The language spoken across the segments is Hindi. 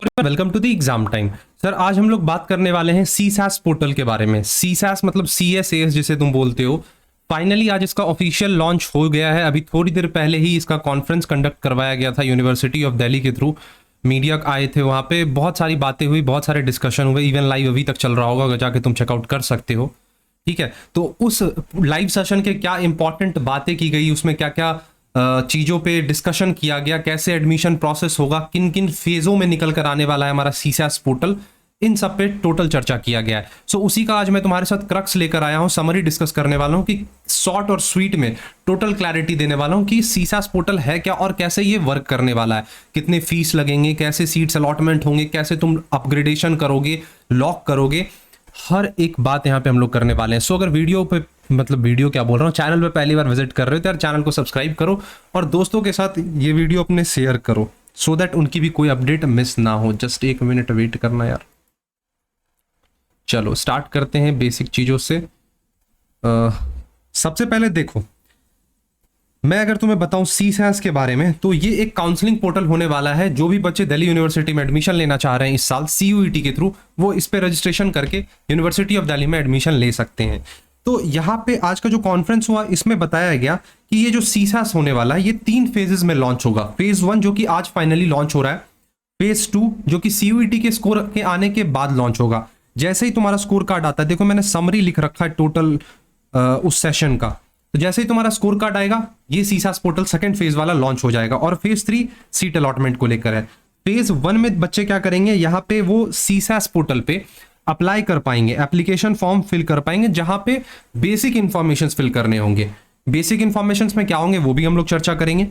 Welcome to the exam time. Sir आज हम लोग बात करने वाले हैं सीसैस पोर्टल के बारे में। सीसैस मतलब CSAS जिसे तुम बोलते हो। फाइनली आज इसका ऑफिशियल लॉन्च हो गया है। अभी थोड़ी देर पहले ही इसका कॉन्फ्रेंस कंडक्ट करवाया गया था यूनिवर्सिटी ऑफ दिल्ली के थ्रू। मीडिया आए थे वहाँ पे, बहुत सारी बातें हुई, बहुत सारे डिस्कशन हुए। इवन लाइव अभी तक चल रहा होगा, अगर जाके तुम चेकआउट कर सकते हो। ठीक है, तो उस लाइव सेशन के क्या इंपॉर्टेंट बातें की गई, उसमें क्या क्या चीज़ों पे डिस्कशन किया गया, कैसे एडमिशन प्रोसेस होगा, किन किन फेज़ों में निकल कर आने वाला है हमारा सीसैस पोर्टल, इन सब पे टोटल चर्चा किया गया है। सो उसी का आज मैं तुम्हारे साथ क्रक्स लेकर आया हूं, समरी डिस्कस करने वाला हूं कि शॉर्ट और स्वीट में टोटल क्लैरिटी देने वाला हूं कि सीसैस पोर्टल है क्या और कैसे ये वर्क करने वाला है, कितने फीस लगेंगे, कैसे सीट्स अलॉटमेंट होंगे, कैसे तुम अपग्रेडेशन करोगे, लॉक करोगे, हर एक बात यहाँ पे हम लोग करने वाले हैं। सो अगर वीडियो पे, मतलब वीडियो क्या बोल रहा हूँ, चैनल पे पहली बार विजिट कर रहे हो तो यार चैनल को सब्सक्राइब करो और दोस्तों के साथ ये वीडियो अपने शेयर करो, सो दैट उनकी भी कोई अपडेट मिस ना हो। जस्ट एक मिनट वेट करना यार। चलो स्टार्ट करते हैं बेसिक चीज़ों से। सबसे पहले देखो, मैं अगर तुम्हें बताऊं सीसैस के बारे में, तो ये एक काउंसलिंग पोर्टल होने वाला है। जो भी बच्चे दिल्ली यूनिवर्सिटी में एडमिशन लेना चाह रहे हैं इस साल CUET के थ्रू, वो इस पे रजिस्ट्रेशन करके यूनिवर्सिटी ऑफ दिल्ली में एडमिशन ले सकते हैं। तो यहाँ पे आज का जो कॉन्फ्रेंस हुआ, इसमें बताया गया कि ये जो सीसैस होने वाला है ये 3 फेजेस में लॉन्च होगा। फेज 1 जो कि आज फाइनली लॉन्च हो रहा है, फेज 2 जो कि CUET के स्कोर के आने के बाद लॉन्च होगा। जैसे ही तुम्हारा स्कोर कार्ड आता है, देखो मैंने समरी लिख रखा है टोटल उस सेशन का, तो जैसे ही तुम्हारा स्कोर कार्ड आएगा ये सीसैस पोर्टल सेकंड फेज वाला लॉन्च हो जाएगा। और फेज 3 सीट अलॉटमेंट को लेकर है। फेज 1 में बच्चे क्या करेंगे, यहाँ पे वो सीसैस पोर्टल पे अप्लाई कर पाएंगे, एप्लीकेशन फॉर्म फिल कर पाएंगे, जहां पे बेसिक इंफॉर्मेशन फिल करने होंगे। बेसिक इंफॉर्मेशन में क्या होंगे वो भी हम लोग चर्चा करेंगे।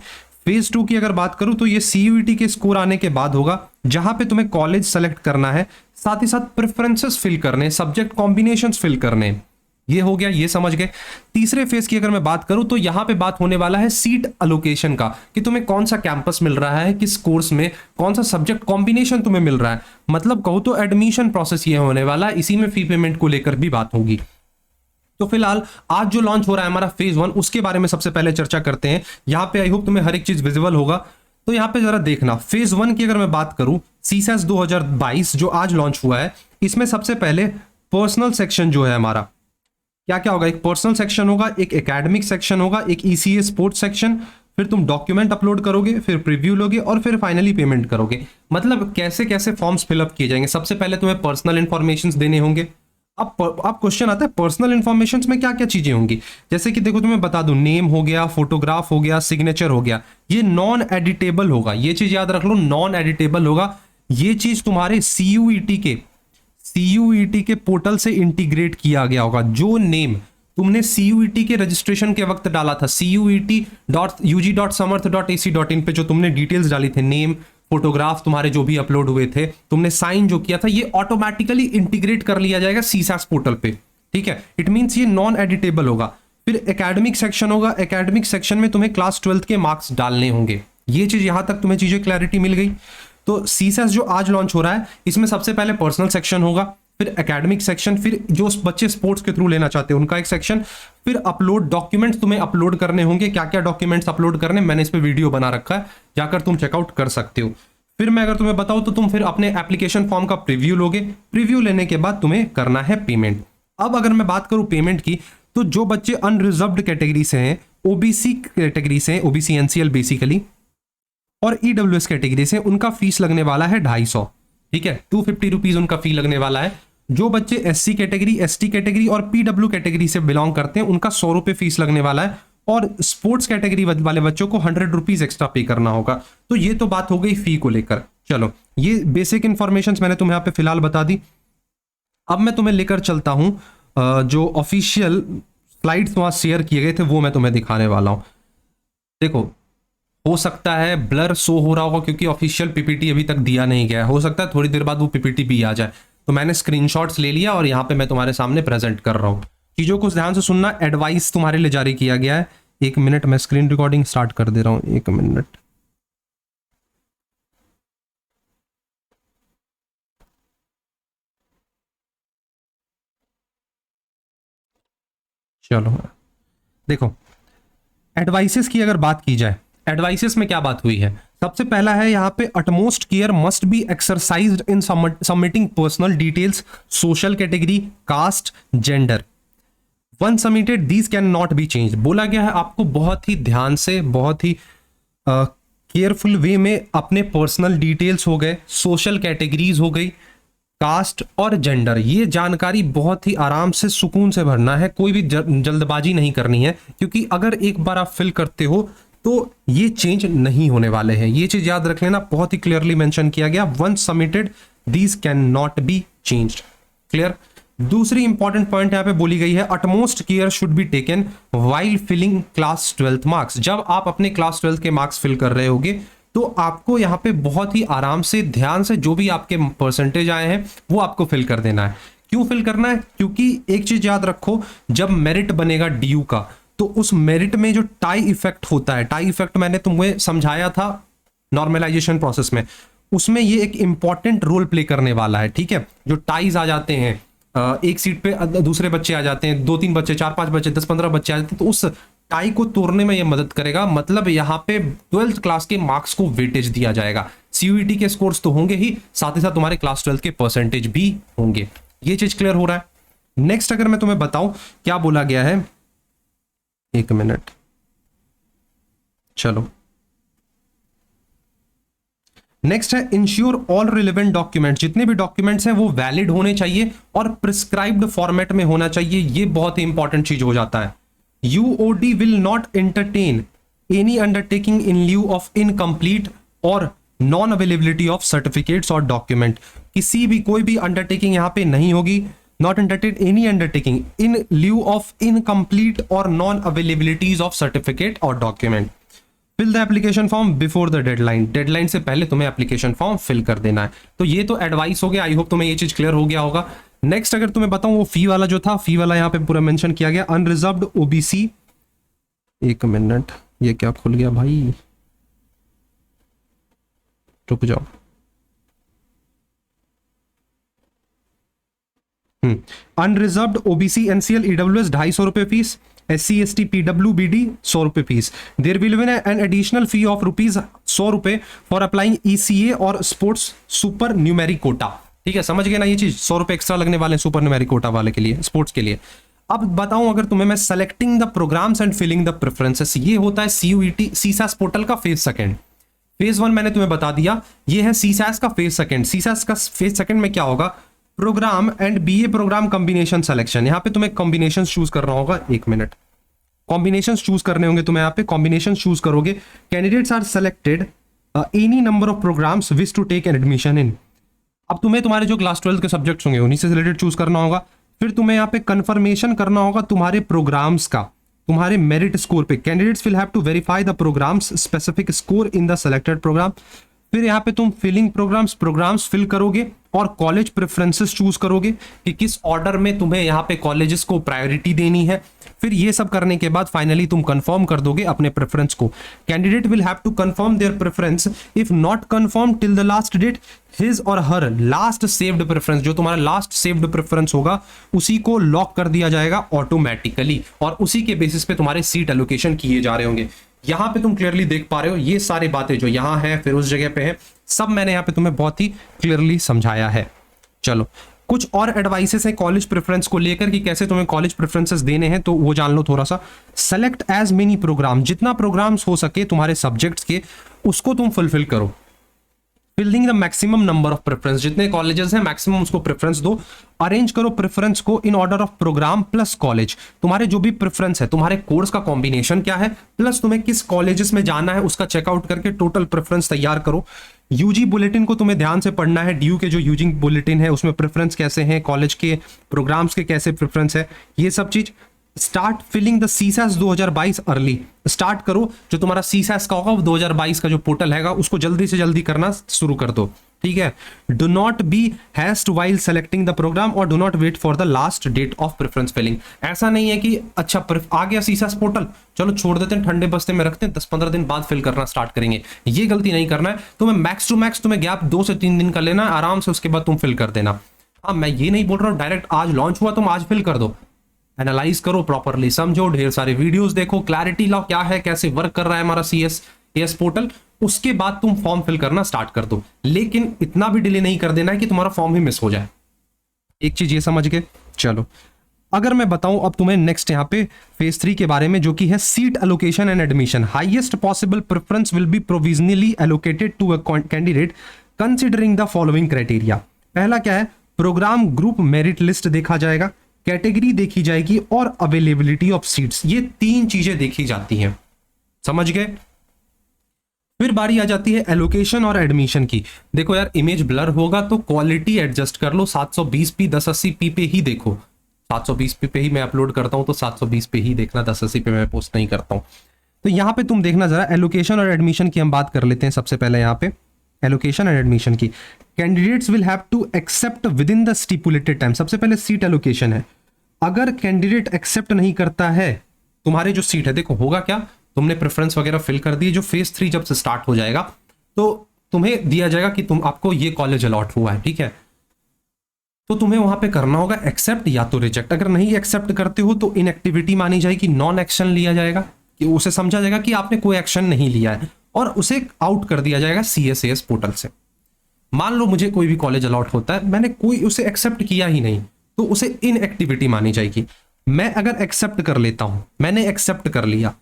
फेज 2 की अगर बात करूं तो ये CUET के स्कोर आने के बाद होगा, जहां पे तुम्हें कॉलेज सेलेक्ट करना है, साथ ही साथ प्रेफरेंसेस फिल करने, सब्जेक्ट कॉम्बिनेशंस फिल करने। ये हो गया, ये समझ गए। तीसरे फेज की अगर मैं बात करूं तो यहां पे बात होने वाला है सीट अलोकेशन का, कि तुम्हें कौन सा कैंपस मिल रहा है, किस कोर्स में कौन सा सब्जेक्ट कॉम्बिनेशन तुम्हें मिल रहा है। मतलब कहो तो एडमिशन प्रोसेस ये होने वाला है, इसी में फी पेमेंट को लेकर भी बात होगी। तो फिलहाल आज जो लॉन्च हो रहा है हमारा फेज 1, उसके बारे में सबसे पहले चर्चा करते हैं। यहां पे आई होप तुम्हें हर एक चीज विजिबल होगा। तो यहां पे जरा देखना, फेज 1 की अगर मैं बात करूं, सीसैस 2022 जो आज लॉन्च हुआ है, इसमें सबसे पहले पर्सनल सेक्शन जो है हमारा, क्या क्या होगा, एक पर्सनल सेक्शन होगा, एक एकेडमिक सेक्शन होगा, एक ECA स्पोर्ट्स सेक्शन, फिर तुम डॉक्यूमेंट अपलोड करोगे, फिर प्रीव्यू लोगे और फिर फाइनली पेमेंट करोगे। मतलब कैसे कैसे फॉर्म्स फिलअप किए जाएंगे। सबसे पहले तुम्हें पर्सनल इंफॉर्मेशन देने होंगे। अब क्वेश्चन आता है पर्सनल इंफॉर्मेशन में क्या क्या चीजें होंगी। जैसे कि देखो तुम्हें बता दूं, नेम हो गया, फोटोग्राफ हो गया, सिग्नेचर हो गया, ये नॉन एडिटेबल होगा। ये चीज याद रख लो, नॉन एडिटेबल होगा। ये चीज तुम्हारे CUET के पोर्टल से इंटीग्रेट किया गया होगा। जो नेम तुमने CUET के रजिस्ट्रेशन के वक्त डाला था, CUET.ug.samarth.ac.in पे जो तुमने डिटेल्स डाली थे, नेम, फोटोग्राफ तुम्हारे जो भी अपलोड हुए थे, तुमने साइन जो किया था, ये ऑटोमेटिकली इंटीग्रेट कर लिया जाएगा सीसैस पोर्टल पे। ठीक है, इट मींस ये नॉन एडिटेबल होगा। फिर एकेडमिक सेक्शन होगा। एकेडमिक सेक्शन में तुम्हें क्लास 12th के मार्क्स डालने होंगे। ये चीज यहां तक तुम्हें चीजें क्लैरिटी मिल गई। तो सीसैस जो आज लॉन्च हो रहा है, इसमें सबसे पहले पर्सनल सेक्शन होगा, फिर एकेडमिक सेक्शन, फिर जो बच्चे स्पोर्ट्स के थ्रू लेना चाहते हैं उनका एक सेक्शन, फिर अपलोड डॉक्यूमेंट्स तुम्हें अपलोड करने होंगे। क्या क्या डॉक्यूमेंट्स अपलोड करने, मैंने इस पे वीडियो बना रखा है, जाकर तुम चेकआउट कर सकते हो। फिर मैं अगर तुम्हें बताऊं तो तुम फिर अपने एप्लीकेशन फॉर्म का प्रीव्यू लोगे। प्रीव्यू लेने के बाद तुम्हें करना है पेमेंट। अब अगर मैं बात करूं पेमेंट की, तो जो बच्चे अनरिजर्व्ड कैटेगरी से हैं, OBC कैटेगरी से हैं, OBC NCL बेसिकली, और EWS कैटेगरी से, उनका फीस लगने वाला है 250। ठीक है, 250 रुपीज उनका फी लगने वाला है। जो बच्चे SC कैटेगरी, ST कैटेगरी और PW कैटेगरी से बिलोंग करते हैं, उनका 100 रुपये फीस लगने वाला है। और स्पोर्ट्स कैटेगरी वाले बच्चों को 100 रुपीज एक्स्ट्रा पे करना होगा। तो ये तो बात हो गई फी को लेकर। चलो, ये बेसिक इंफॉर्मेशन मैंने तुम्हें यहाँ पे फिलहाल बता दी। अब मैं तुम्हें लेकर चलता हूं, जो ऑफिशियल स्लाइड्स वहां शेयर किए गए थे वो मैं तुम्हें दिखाने वाला हूं। देखो, हो सकता है ब्लर शो हो रहा होगा क्योंकि ऑफिशियल PPT अभी तक दिया नहीं गया है। हो सकता है थोड़ी देर बाद वो PPT भी आ जाए। तो मैंने स्क्रीनशॉट्स ले लिया और यहाँ पे मैं तुम्हारे सामने प्रेजेंट कर रहा हूँ। चीज़ों को ध्यान से सुनना, एडवाइस तुम्हारे लिए जारी किया गया है। एक मिनट, मैं स्क्रीन रिकॉर्डिंग स्टार्ट कर दे रहा हूँ, एक मिनट। चलो देखो, एडवाइसेस की अगर बात की जाए, एडवाइसेस में क्या बात हुई है, सबसे पहला है यहाँ पे utmost care must be exercised in submitting personal details, social category, caste, gender. Once submitted these can not be change. बोला गया है आपको बहुत ही ध्यान से, बहुत ही केयरफुल वे में अपने पर्सनल डिटेल्स हो गए, सोशल कैटेगरीज हो गई, कास्ट और जेंडर, ये जानकारी बहुत ही आराम से सुकून से भरना है, कोई भी जल्दबाजी नहीं करनी है, क्योंकि अगर एक बार आप फिल करते हो तो ये चेंज नहीं होने वाले हैं। ये चीज याद रख लेना, बहुत ही क्लियरली मेंशन किया गया, once submitted these can not be changed. Clear. दूसरी इंपॉर्टेंट पॉइंट यहां पे बोली गई है, utmost care should be taken while filling class 12th marks. जब आप अपने क्लास 12th के मार्क्स फिल कर रहे होगे तो आपको यहाँ पे बहुत ही आराम से, ध्यान से, जो भी आपके परसेंटेज आए हैं वो आपको फिल कर देना है। क्यों फिल करना है? क्योंकि एक चीज याद रखो, जब मेरिट बनेगा डीयू का तो उस मेरिट में जो टाई इफेक्ट होता है, टाई इफेक्ट मैंने तुम्हें समझाया था नॉर्मलाइजेशन प्रोसेस में, उसमें ये एक इंपॉर्टेंट रोल प्ले करने वाला है। ठीक है, जो टाइज आ जाते हैं, एक सीट पे दूसरे बच्चे आ जाते हैं, 2-3 बच्चे, 4-5 बच्चे, 10-15 बच्चे आ जाते हैं, तो उस टाई को तोड़ने में ये मदद करेगा। मतलब यहाँ पे 12th क्लास के मार्क्स को वेटेज दिया जाएगा। सीयूईटी के स्कोर्स तो होंगे ही, साथ ही साथ तुम्हारे क्लास 12th के परसेंटेज भी होंगे। ये चीज क्लियर हो रहा है। नेक्स्ट अगर मैं तुम्हें बताऊं क्या बोला गया है, एक मिनट, चलो नेक्स्ट है, इंश्योर ऑल रिलेवेंट डॉक्यूमेंट, जितने भी डॉक्यूमेंट्स हैं वो वैलिड होने चाहिए और प्रिस्क्राइब्ड फॉर्मेट में होना चाहिए। ये बहुत ही इंपॉर्टेंट चीज हो जाता है। UOD will not entertain any undertaking in lieu of incomplete और नॉन अवेलेबिलिटी ऑफ सर्टिफिकेट्स और डॉक्यूमेंट। किसी भी, कोई भी अंडरटेकिंग यहां पे नहीं होगी। Not entertain any undertaking in lieu of incomplete और नॉन अवेलेबिलिटीज ऑफ सर्टिफिकेट और document. Fill the application form before the deadline, deadline से पहले तुम्हें एप्लीकेशन फॉर्म फिल कर देना है। तो ये तो एडवाइस हो गया, आई होप तुम्हें ये चीज क्लियर हो गया होगा। नेक्स्ट अगर तुम्हें बताऊं, वो फी वाला जो था, फी वाला यहाँ पे पूरा मेंशन किया गया, अनरिजर्व्ड ओबीसी, एक मिनट, ये क्या खुल गया भाई, रुक जाओ। अनरिजर्व्ड ओबीसी एनसीएल ईडब्ल्यूएस 250 रुपए फीस, SC ST PWBD 100 रुपए fee. There will be an additional fee of rupees 100 रुपए फॉर अप्लाइंग ECA और स्पोर्ट्स सुपर न्यूमेरिक कोटा। ठीक है, समझ गए ना ये चीज, 100 रुपए एक्स्ट्रा लगने वाले हैं सुपर न्यूमेरिक कोटा वाले के लिए, स्पोर्ट्स के लिए। अब बताऊं अगर तुम्हें मैं, selecting the programs and filling the preferences, ये होता है CUET CSAS पोर्टल का फेज सेकंड। फेज 1 मैंने तुम्हें बता दिया, ये है CSAS का फेज सेकंड। CSAS का फेज सेकंड में क्या होगा, program and BA program combination selection. यहां पे तुम्हें कॉम्बिनेशन चूज करना होगा, एक मिनट, कॉम्बिनेशन चूज करने होंगे तुम्हें, यहाँ पे कॉम्बिनेशन चूज करोगे। Candidates are selected any number of programs wish to take an admission in. अब तुम्हें तुम्हारे जो क्लास 12th के सब्जेक्ट्स होंगे उन्हीं से रिलेटेड चूज करना होगा। फिर तुम्हें यहाँ पे कंफर्मेशन करना होगा तुम्हारे प्रोग्राम्स का, तुम्हारे मेरिट स्कोर पे। Candidates will have to verify the programs specific score in the selected program. फिर यहाँ पे तुम फिलिंग प्रोग्राम्स फिल करोगे और कॉलेज प्रेफरेंसेस चूज करोगे कि किस ऑर्डर में तुम्हें यहाँ पे कॉलेजेस को प्रायोरिटी देनी है। फिर ये सब करने के बाद फाइनली तुम कंफर्म कर दोगे अपने प्रेफरेंस को। Candidate will have to confirm their preference if not confirm till the last date his or her last saved preference, जो तुम्हारा लास्ट सेव्ड प्रेफरेंस होगा उसी को लॉक कर दिया जाएगा ऑटोमेटिकली, और उसी के बेसिस पे तुम्हारे सीट एलोकेशन किए जा रहे होंगे। यहां पे तुम क्लियरली देख पा रहे हो, ये सारी बातें जो यहां है फिर उस जगह पे है, सब मैंने यहां पे तुम्हें बहुत ही क्लियरली समझाया है। चलो कुछ और एडवाइसेस है कॉलेज प्रेफरेंस को लेकर कि कैसे तुम्हें कॉलेज प्रेफरेंसेस देने हैं, तो वो जान लो थोड़ा सा। सेलेक्ट एज मेनी प्रोग्राम, जितना प्रोग्राम्स हो सके तुम्हारे सब्जेक्ट्स के उसको तुम फुलफिल करो। Filling the maximum number of preference, जितने कॉलेजेस हैं मैक्सिमम उसको प्रेफरेंस दो। अरेंज करो प्रेफरेंस को in order of program plus college, तुम्हारे जो भी प्रेफरेंस है, तुम्हारे कोर्स का कॉम्बिनेशन क्या है प्लस तुम्हें किस कॉलेजेस में जाना है उसका चेकआउट करके टोटल प्रेफरेंस तैयार करो। यूजी बुलेटिन को तुम्हें ध्यान से पढ़ना है, डीयू के जो यूजी बुलेटिन है उसमें प्रेफरेंस कैसे हैं, कॉलेज के प्रोग्राम्स के कैसे प्रेफरेंस है, ये सब चीज। Start filling the CSAS 2022 early, start करो जो तुम्हारा CSAS का होगा वो 2022 का जो पोर्टल हैगा उसको जल्दी से जल्दी करना शुरू कर दो। ठीक है, do not be haste while selecting the program और do not wait for the last date of preference filling. ऐसा नहीं है कि अच्छा आ गया CSAS पोर्टल, चलो छोड़ देते हैं, ठंडे बस्ते में रखते हैं, 10-15 दिन बाद फिल करना स्टार्ट करेंगे। ये गलती नहीं करना है तुम्हें, मैक्स टू मैक्स तुम्हें गैप 2 से 3 दिन का लेना है आराम से, उसके बाद तुम फिल कर देना। हाँ, मैं ये नहीं बोल रहा हूँ डायरेक्ट आज लॉन्च हुआ तुम आज फिल कर दो, एनालाइज करो, प्रॉपरली समझो, ढेर सारे वीडियोस देखो, क्लैरिटी लाओ क्या है, कैसे वर्क कर रहा है हमारा CS, एस पोर्टल, उसके बाद तुम फॉर्म फिल करना स्टार्ट कर दो, लेकिन इतना भी डिले नहीं कर देना है कि तुम्हारा फॉर्म ही मिस हो जाए। एक चीज ये समझ गए। चलो अगर मैं बताऊं अब तुम्हें नेक्स्ट यहाँ पे फेज 3 के बारे में, जो कि है seat allocation and admission. Highest possible preference will be provisionally allocated to a candidate considering the following criteria. पहला क्या है, प्रोग्राम ग्रुप मेरिट लिस्ट देखा जाएगा, कैटेगरी देखी जाएगी और अवेलेबिलिटी ऑफ सीट्स। ये 3 चीजें देखी जाती हैं, समझ गए। फिर बारी आ जाती है एलोकेशन और एडमिशन की। देखो यार इमेज ब्लर होगा तो क्वालिटी एडजस्ट कर लो, 720p 1080p पे ही देखो। 720p पे ही मैं अपलोड करता हूं तो 720 पे ही देखना, 1080 पे मैं पोस्ट नहीं करता हूं। तो यहां पे तुम देखना जरा, एलोकेशन और एडमिशन की हम बात कर लेते हैं। सबसे पहले यहां पे एलोकेशन एंड एडमिशन की, candidates will have to accept within the stipulated time. सबसे पहले सीट एलोकेशन है, अगर कैंडिडेट एक्सेप्ट नहीं करता है तुम्हारे जो सीट है, देखो होगा क्या, तुमने प्रेफरेंस वगैरह फिल कर दी, जो फेज 3 जब से स्टार्ट हो जाएगा तो तुम्हें दिया जाएगा कि तुम आपको ये कॉलेज अलॉट हुआ है, ठीक है। तो तुम्हें वहां पे करना होगा एक्सेप्ट या तो रिजेक्ट। अगर नहीं एक्सेप्ट करते हो तो इनएक्टिविटी मानी जाएगी, नॉन एक्शन लिया जाएगा, कि उसे समझा जाएगा कि आपने कोई एक्शन नहीं लिया है और उसे आउट कर दिया जाएगा CSAS पोर्टल से। मान लो मुझे कोई भी कॉलेज अलॉट होता है, मैंने कोई उसे एक्सेप्ट किया ही नहीं, तो उसे इनएक्टिविटी मानी जाएगी। मैं अगर एक्सेप्ट कर लेता हूं, मैंने एक्सेप्ट कर लिया,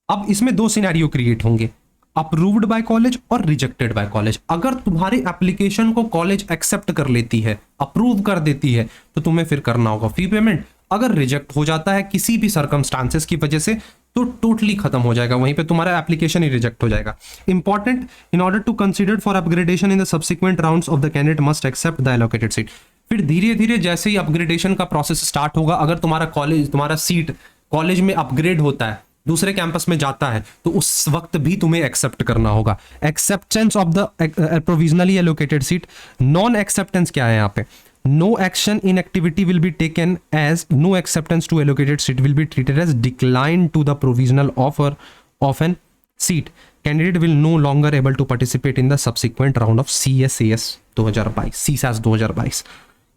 अब इसमें 2 सिनेरियो क्रिएट होंगे, अप्रूव्ड बाय कॉलेज और रिजेक्टेड बाय कॉलेज। अगर तुम्हारी एप्लीकेशन को कॉलेज एक्सेप्ट कर लेती है, अप्रूव कर देती है, तो तुम्हें फिर करना होगा फी पेमेंट। अगर रिजेक्ट हो जाता है किसी भी सर्कमस्टांसेस की वजह से तो टोटली खत्म हो जाएगा, वहीं पे तुम्हारा एप्लीकेशन ही रिजेक्ट हो जाएगा। Important, in order to consider for upgradation in the subsequent rounds of the candidate must accept the allocated seat. फिर धीरे धीरे जैसे ही अपग्रेडेशन का प्रोसेस स्टार्ट होगा, अगर तुम्हारा सीट कॉलेज में अपग्रेड होता है, दूसरे कैंपस में जाता है, तो उस वक्त भी तुम्हें एक्सेप्ट करना होगा। Acceptance of the provisionally allocated seat. Non acceptance क्या है यहाँ पे, no action in activity will be taken as no acceptance to allocated seat will be treated as decline to the provisional offer of an seat. Candidate will no longer able to participate in the subsequent round of CSAS 2022, CSAS 2022।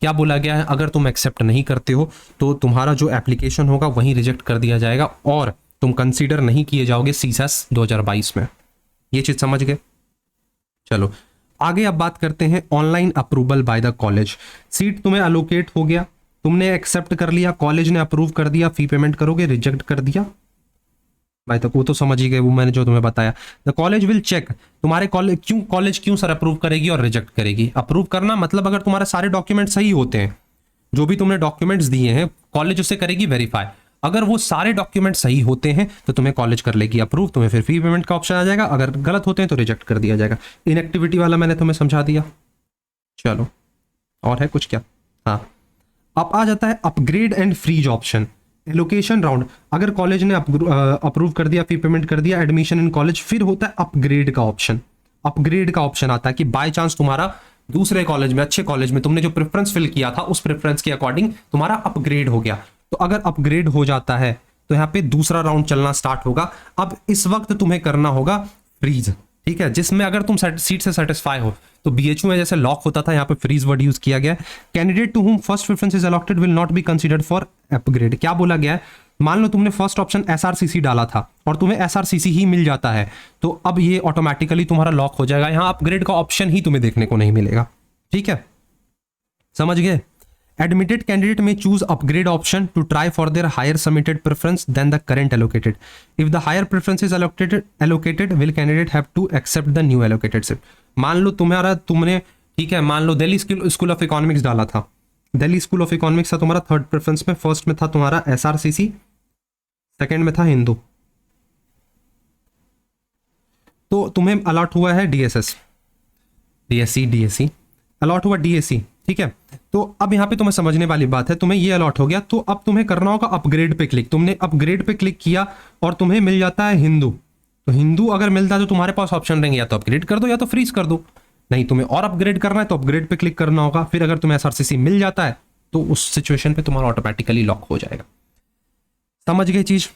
क्या बोला गया है, अगर तुम एक्सेप्ट नहीं करते हो तो तुम्हारा जो एप्लीकेशन होगा वहीं रिजेक्ट कर दिया जाएगा और तुम कंसीडर नहीं किए जाओगे CSAS 2022 में। ये चीज समझ गए। चलो आगे अब बात करते हैं online approval by the college. Seat तुम्हें अलोकेट हो गया, तुमने एक्सेप्ट कर लिया, कॉलेज ने अप्रूव कर दिया, फी पेमेंट करोगे, रिजेक्ट कर दिया भाई, तक वो तो समझ ही गए, वो मैंने जो तुम्हें बताया। द कॉलेज विल चेक तुम्हारे कॉलेज क्यों सर अप्रूव करेगी और रिजेक्ट करेगी। अप्रूव करना मतलब अगर तुम्हारे सारे डॉक्यूमेंट सही होते हैं, जो भी तुमने डॉक्यूमेंट्स दिए हैं, कॉलेज उसे करेगी वेरीफाई। अगर वो सारे डॉक्यूमेंट सही होते हैं तो तुम्हें कॉलेज कर लेगी अप्रूव, तुम्हें फिर फी पेमेंट का ऑप्शन आ जाएगा। अगर गलत होते हैं तो रिजेक्ट कर दिया जाएगा। इनएक्टिविटी वाला मैंने तुम्हें समझा दिया। चलो और है कुछ क्या, हाँ अब आ जाता है upgrade and freeze option. Allocation round, अगर कॉलेज ने अप्रूव कर दिया, फी पेमेंट कर दिया, एडमिशन इन कॉलेज, फिर होता है अपग्रेड का ऑप्शन। अपग्रेड का ऑप्शन आता है कि बाय चांस तुम्हारा दूसरे कॉलेज में, अच्छे कॉलेज में तुमने जो प्रेफरेंस फिल किया था उस प्रेफरेंस के अकॉर्डिंग तुम्हारा अपग्रेड हो गया। तो अगर अपग्रेड हो जाता है तो यहाँ पे दूसरा राउंड चलना स्टार्ट होगा। अब इस वक्त तुम्हें करना होगा फ्रीज, ठीक है, जिसमें अगर तुम सीट से सेटिस्फाई हो तो BHU में जैसे लॉक होता था, यहाँ पे फ्रीज वर्ड यूज किया गया। Candidate to whom first preference is allotted will not be considered for upgrade. क्या बोला गया है, मान लो तुमने फर्स्ट ऑप्शन SRCC डाला था और तुम्हें SRCC ही मिल जाता है, तो अब ये ऑटोमेटिकली तुम्हारा लॉक हो जाएगा, यहाँ अपग्रेड का ऑप्शन ही तुम्हें देखने को नहीं मिलेगा। ठीक है, समझ गए। Admitted candidate may choose upgrade option to try for their higher submitted preference than the current allocated. If the higher preference is allocated, will candidate have to accept the new allocated seat. मान लो तुमने ठीक है, मान लो दिल्ली स्कूल ऑफ इकोनॉमिक्स डाला था, दिल्ली स्कूल ऑफ इकोनॉमिक्स था तुम्हारा थर्ड प्रेफरेंस में, फर्स्ट में था तुम्हारा SRCC, सेकंड में था हिंदू, तो तुम्हें अलॉट हुआ है DSC अलॉट हुआ DSC, ठीक है। तो अब यहां पे तुम्हें समझने वाली बात है, तुम्हें ये अलॉट हो गया तो अब तुम्हें करना होगा अपग्रेड पे क्लिक। तुमने अपग्रेड पे क्लिक किया और तुम्हें मिल जाता है हिंदू, तो हिंदू अगर मिलता है तो तुम्हारे पास ऑप्शन रहेंगे, या तो अपग्रेड कर दो या तो फ्रीज कर दो। नहीं, तुम्हें और अपग्रेड करना है तो अपग्रेड पे क्लिक करना होगा। फिर अगर तुम्हें SRCC मिल जाता है तो उस सिचुएशन पे तुम्हारा ऑटोमेटिकली लॉक हो जाएगा। समझ गए चीज?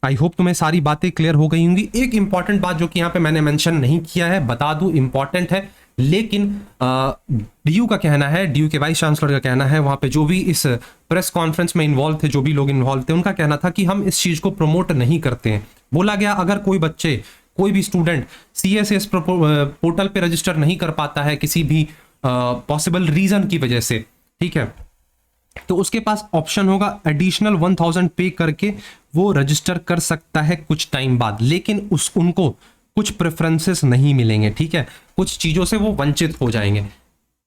आई होप तुम्हें सारी बातें क्लियर हो गई होंगी। एक इंपॉर्टेंट बात जो कि यहाँ पे मैंने मेंशन नहीं किया है, बता दूं, इंपॉर्टेंट है, लेकिन DU का कहना है, DU के वाइस चांसलर का कहना है, वहां पे जो भी इस प्रेस कॉन्फ्रेंस में इन्वॉल्व थे, जो भी लोग इन्वॉल्व थे, उनका कहना था कि हम इस चीज को प्रमोट नहीं करते हैं। बोला गया अगर कोई बच्चे कोई भी स्टूडेंट CSS पोर्टल पे रजिस्टर नहीं कर पाता है किसी भी पॉसिबल रीजन की वजह से, ठीक है, तो उसके पास ऑप्शन होगा एडिशनल 1000 पे करके वो रजिस्टर कर सकता है कुछ टाइम बाद, लेकिन उनको कुछ प्रेफरेंसेस नहीं मिलेंगे, ठीक है, कुछ चीजों से वो वंचित हो जाएंगे।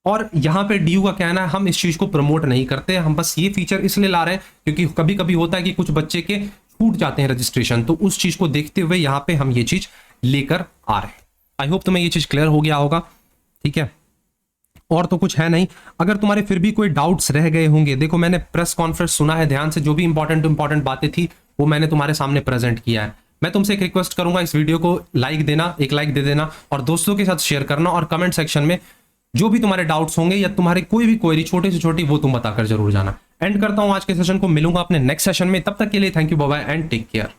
और यहां पे DU का कहना है हम इस चीज को प्रमोट नहीं करते, हम बस ये फीचर इसलिए ला रहे हैं क्योंकि कभी कभी होता है कि कुछ बच्चे के छूट जाते हैं रजिस्ट्रेशन, तो उस चीज को देखते हुए यहां पे हम ये चीज लेकर आ रहे हैं। आई होप तुम्हें ये चीज क्लियर हो गया होगा, ठीक है, और तो कुछ है नहीं। अगर तुम्हारे फिर भी कोई डाउट्स रह गए होंगे, देखो मैंने प्रेस कॉन्फ्रेंस सुना है ध्यान से, जो भी इंपॉर्टेंट बातें थी वो मैंने तुम्हारे सामने प्रेजेंट किया है। मैं तुमसे एक रिक्वेस्ट करूंगा, इस वीडियो को लाइक देना, एक लाइक दे देना और दोस्तों के साथ शेयर करना, और कमेंट सेक्शन में जो भी तुम्हारे डाउट्स होंगे या तुम्हारी कोई भी क्वेरी छोटी से छोटी वो तुम बताकर जरूर जाना। एंड करता हूं आज के सेशन को, मिलूंगा अपने नेक्स्ट सेशन में, तब तक के लिए thank you, bye bye and take care.